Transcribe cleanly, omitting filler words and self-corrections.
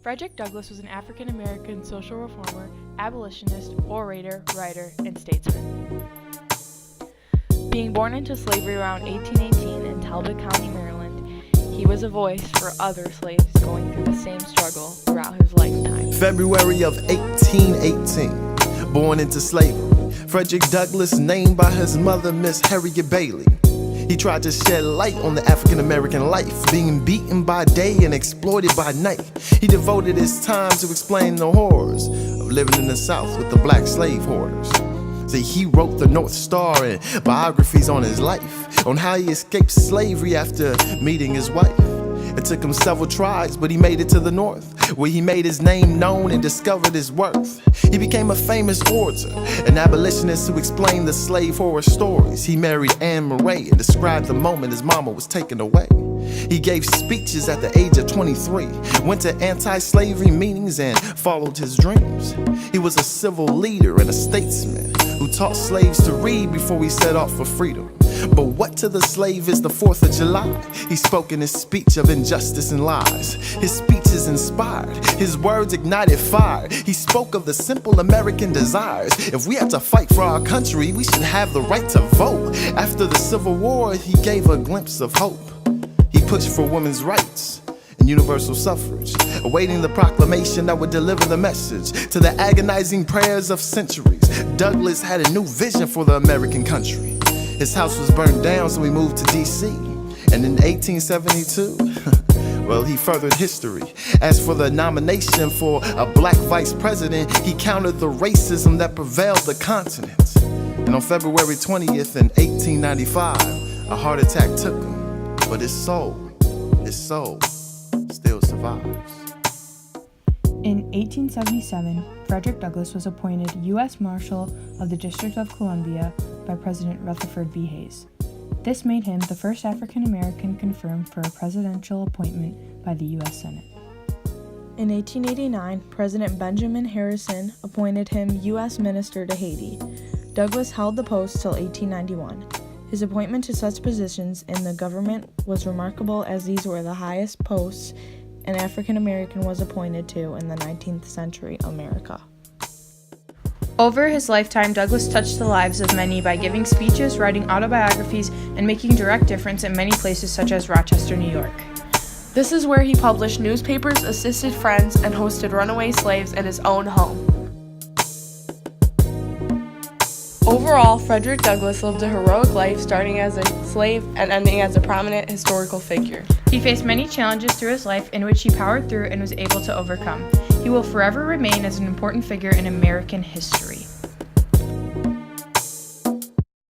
Frederick Douglass was an African-American social reformer, abolitionist, orator, writer, and statesman. Being born into slavery around 1818 in Talbot County, Maryland, he was a voice for other slaves going through the same struggle throughout his lifetime. February of 1818, born into slavery, Frederick Douglass, named by his mother, Miss Harriet Bailey. He tried to shed light on the African-American life, being beaten by day and exploited by night. He devoted his time to explain the horrors of living in the South with the black slave hoarders. See, he wrote the North Star and biographies on his life, on how he escaped slavery after meeting his wife. It took him several tries, but he made it to the North, where he made his name known and discovered his worth. He became a famous orator, an abolitionist who explained the slave horror stories. He married Anne Murray and described the moment his mama was taken away. He gave speeches at the age of 23, went to anti-slavery meetings and followed his dreams. He was a civil leader and a statesman who taught slaves to read before he set off for freedom. But what to the slave is the 4th of July? He spoke in his speech of injustice and lies. His speeches inspired, his words ignited fire. He spoke of the simple American desires. If we have to fight for our country, we should have the right to vote. After the Civil War, he gave a glimpse of hope. He pushed for women's rights and universal suffrage, awaiting the proclamation that would deliver the message. To the agonizing prayers of centuries, Douglass had a new vision for the American country. His house was burned down, so he moved to D.C. And in 1872, well, he furthered history. As for the nomination for a black vice president, he countered the racism that prevailed the continent. And on February 20th in 1895, a heart attack took him. But his soul still survives. In 1877, Frederick Douglass was appointed U.S. Marshal of the District of Columbia by President Rutherford B. Hayes. This made him the first African-American confirmed for a presidential appointment by the U.S. Senate. In 1889, President Benjamin Harrison appointed him U.S. Minister to Haiti. Douglass held the post till 1891. His appointment to such positions in the government was remarkable, as these were the highest posts an African American was appointed to in the 19th century America. Over his lifetime, Douglass touched the lives of many by giving speeches, writing autobiographies, and making a direct difference in many places such as Rochester, New York. This is where he published newspapers, assisted friends, and hosted runaway slaves in his own home. Overall, Frederick Douglass lived a heroic life, starting as a slave and ending as a prominent historical figure. He faced many challenges through his life, in which he powered through and was able to overcome. He will forever remain as an important figure in American history.